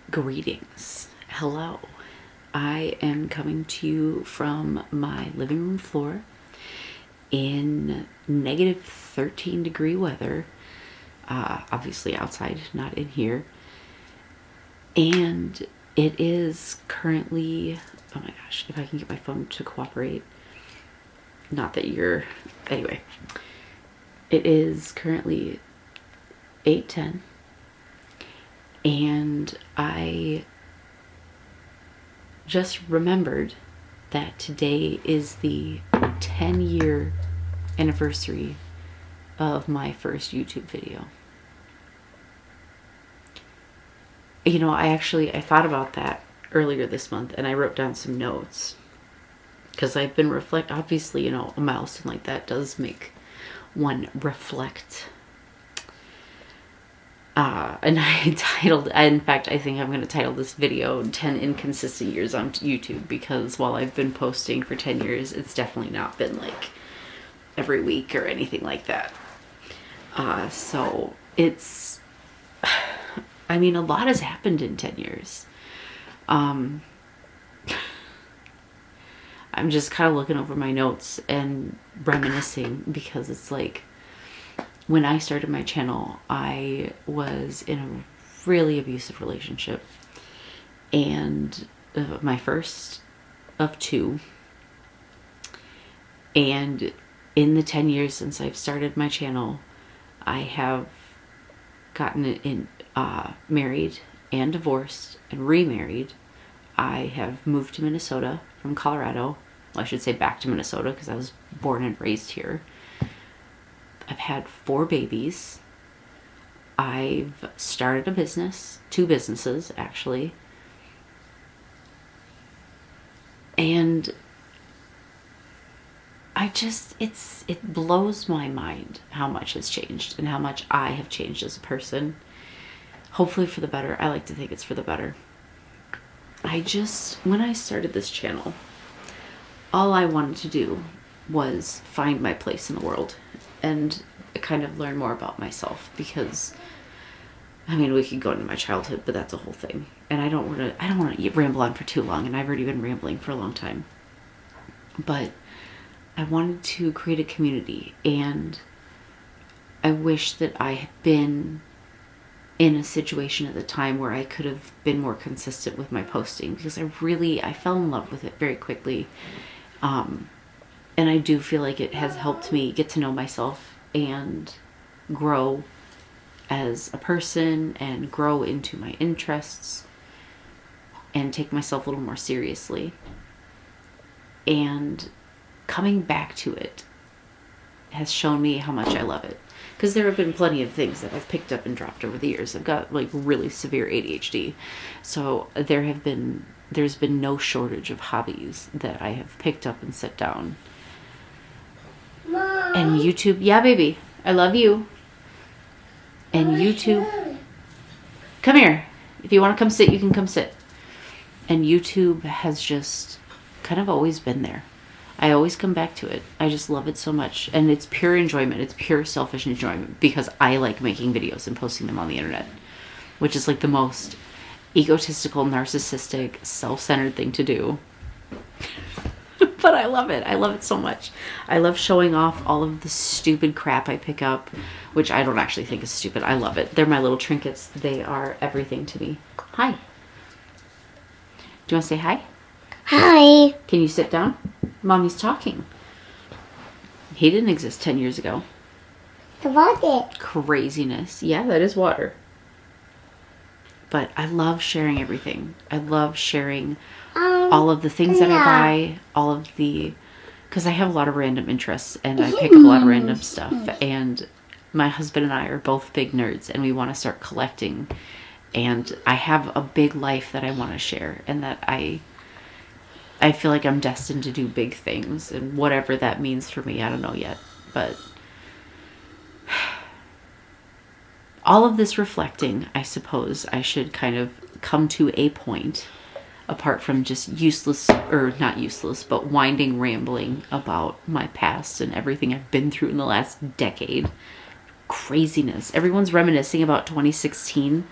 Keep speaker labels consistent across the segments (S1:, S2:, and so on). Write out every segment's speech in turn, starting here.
S1: Greetings. Hello. I am coming to you from my living room floor in negative 13-degree weather. Obviously outside, not in here. And it is currently, oh my gosh, if I can get my phone to cooperate. Not that you're, anyway. It is currently 8:10. And I just remembered that today is the 10-year anniversary of my first YouTube video. You know, I thought about that earlier this month, and I wrote down some notes because I've been obviously, you know, a milestone like that does make one reflect. And in fact, I think I'm going to title this video 10 Inconsistent Years on YouTube, because while I've been posting for 10 years, it's definitely not been like every week or anything like that. So it's, I mean, a lot has happened in 10 years. I'm just kind of looking over my notes and reminiscing, because it's like, when I started my channel, I was in a really abusive relationship, and my first of two. And in the 10 years since I've started my channel, I have gotten married and divorced and remarried. I have moved to Minnesota from Colorado. Well, I should say back to Minnesota, because I was born and raised here. I've had 4 babies. I've started a business, 2 businesses actually. And it blows my mind how much has changed and how much I have changed as a person. Hopefully for the better. I like to think it's for the better. When I started this channel, all I wanted to do was find my place in the world and kind of learn more about myself, because I mean, we could go into my childhood, but that's a whole thing, and I don't want to ramble on for too long, and I've already been rambling for a long time. But I wanted to create a community, and I wish that I had been in a situation at the time where I could have been more consistent with my posting, because I fell in love with it very quickly. And I do feel like it has helped me get to know myself and grow as a person and grow into my interests and take myself a little more seriously. And coming back to it has shown me how much I love it. Because there have been plenty of things that I've picked up and dropped over the years. I've got like really severe ADHD. So there's been no shortage of hobbies that I have picked up and set down.
S2: Mom.
S1: And YouTube, yeah, baby, I love you. And YouTube, come here. If you want to come sit, you can come sit. And YouTube has just kind of always been there. I always come back to it. I just love it so much. And it's pure enjoyment. It's pure selfish enjoyment, because I like making videos and posting them on the internet, which is like the most egotistical, narcissistic, self-centered thing to do. But I love it. I love it so much. I love showing off all of the stupid crap I pick up, which I don't actually think is stupid. I love it. They're my little trinkets. They are everything to me. Hi. Do you want to say hi?
S2: Hi.
S1: Can you sit down? Mommy's talking. He didn't exist 10 years ago.
S2: So what's it?
S1: Craziness. Yeah, that is water. But I love sharing everything. I love sharing all of the things that I buy, because I have a lot of random interests, and I pick up a lot of random stuff. And my husband and I are both big nerds, and we want to start collecting. And I have a big life that I want to share, and that I feel like I'm destined to do big things, and whatever that means for me, I don't know yet. But all of this reflecting, I suppose I should kind of come to a point, apart from just not useless, but winding rambling about my past and everything I've been through in the last decade. Craziness. Everyone's reminiscing about 2016.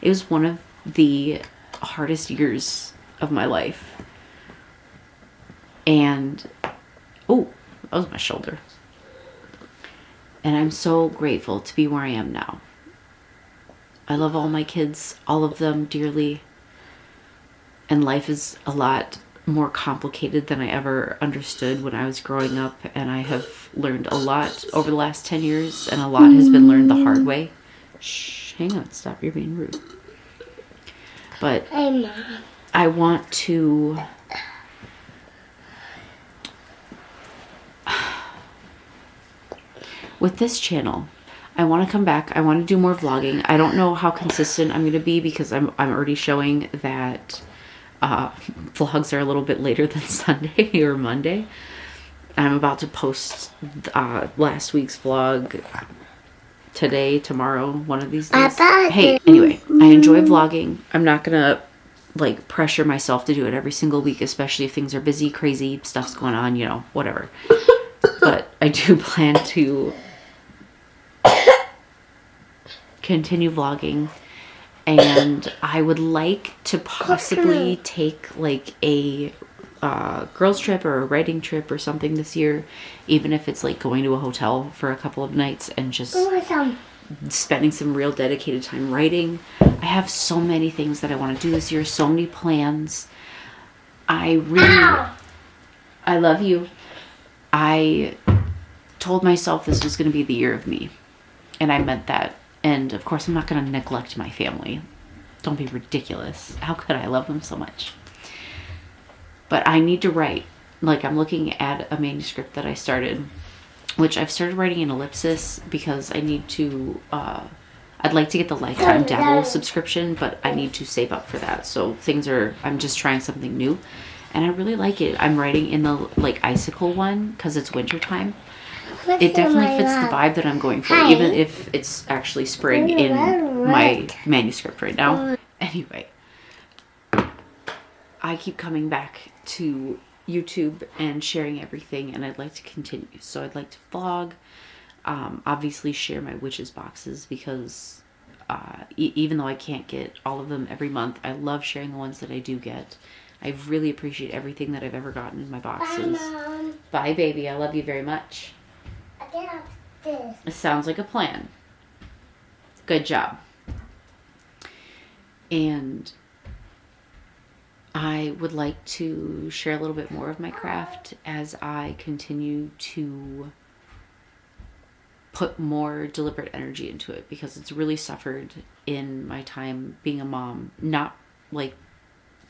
S1: It was one of the hardest years of my life. And, oh, that was my shoulder. And I'm so grateful to be where I am now. I love all my kids, all of them dearly. And life is a lot more complicated than I ever understood when I was growing up. And I have learned a lot over the last 10 years. And a lot has been learned the hard way. Shh, hang on, stop, you're being rude. But I want to... with this channel, I want to come back. I want to do more vlogging. I don't know how consistent I'm going to be because I'm already showing that vlogs are a little bit later than Sunday or Monday. I'm about to post last week's vlog today, tomorrow, one of these days. Hey, anyway, I enjoy vlogging. I'm not going to like pressure myself to do it every single week, especially if things are busy, crazy, stuff's going on, you know, whatever. But I do plan to continue vlogging, and I would like to possibly take like a girls trip or a writing trip or something this year, even if it's like going to a hotel for a couple of nights and just spending some real dedicated time writing. I have so many things that I want to do this year, so many plans. I love you. I told myself this was going to be the year of me, and I meant that. And of course, I'm not going to neglect my family. Don't be ridiculous. How could I love them so much? But I need to write. Like, I'm looking at a manuscript that I started, which I've started writing in ellipsis because I need to, I'd like to get the Lifetime Dabble subscription, but I need to save up for that. So I'm just trying something new, and I really like it. I'm writing in the, like, icicle one because it's wintertime. It definitely fits the vibe that I'm going for, even if it's actually spring in my manuscript right now. Anyway, I keep coming back to YouTube and sharing everything, and I'd like to continue. So I'd like to vlog, obviously share my witches boxes because even though I can't get all of them every month, I love sharing the ones that I do get. I really appreciate everything that I've ever gotten in my boxes.
S2: Bye, Mom.
S1: Bye, baby. I love you very much.
S2: Get upstairs.
S1: It sounds like a plan. Good job. And I would like to share a little bit more of my craft as I continue to put more deliberate energy into it, because it's really suffered in my time being a mom. Not like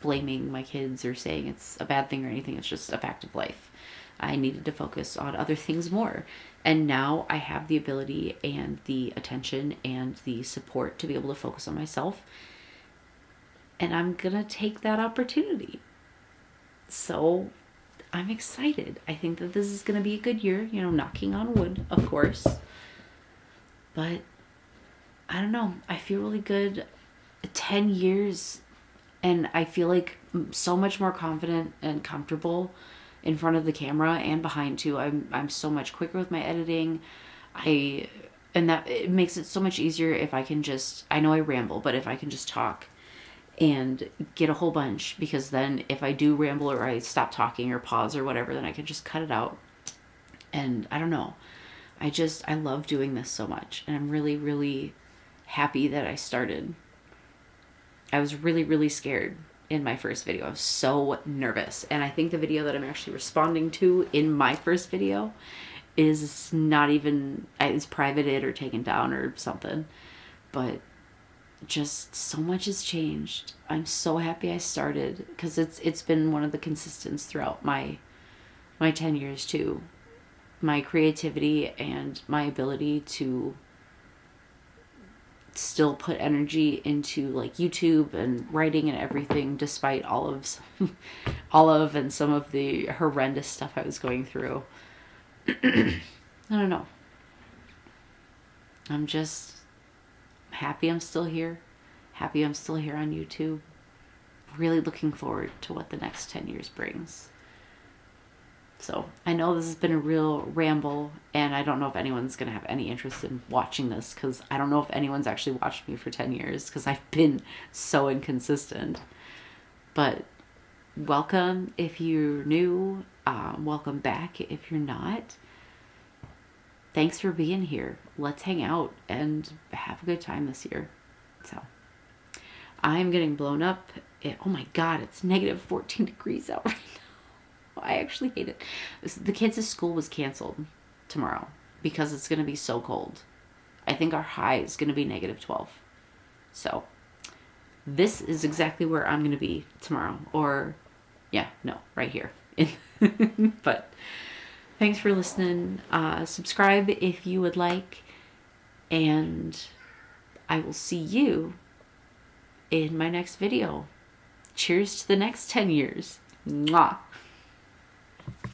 S1: blaming my kids or saying it's a bad thing or anything. It's just a fact of life. I needed to focus on other things more. And now I have the ability and the attention and the support to be able to focus on myself. And I'm going to take that opportunity. So I'm excited. I think that this is going to be a good year, you know, knocking on wood, of course. But I don't know. I feel really good. 10 years, and I feel like so much more confident and comfortable in front of the camera and behind too. I'm so much quicker with my editing. And that it makes it so much easier if I can just, I know I ramble, but if I can just talk and get a whole bunch, because then if I do ramble or I stop talking or pause or whatever, then I can just cut it out. And I don't know. I love doing this so much, and I'm really, really happy that I started. I was really, really scared in my first video. I was so nervous. And I think the video that I'm actually responding to in my first video is not even, it's privated or taken down or something. But just so much has changed. I'm so happy I started, because it's been one of the consistents throughout my 10 years too. My creativity and my ability to still put energy into like YouTube and writing and everything, despite all of and some of the horrendous stuff I was going through. I don't know. I'm just happy I'm still here. Happy I'm still here on YouTube. Really looking forward to what the next 10 years brings. So I know this has been a real ramble, and I don't know if anyone's going to have any interest in watching this, because I don't know if anyone's actually watched me for 10 years, because I've been so inconsistent. But welcome if you're new. Welcome back if you're not. Thanks for being here. Let's hang out and have a good time this year. So I'm getting blown up. Oh my God, it's negative 14 degrees out right now. I actually hate it. The kids' school was canceled tomorrow because it's going to be so cold. I think our high is going to be negative 12. So this is exactly where I'm going to be tomorrow. Or, yeah, no, right here. But thanks for listening. Subscribe if you would like. And I will see you in my next video. Cheers to the next 10 years. Mwah.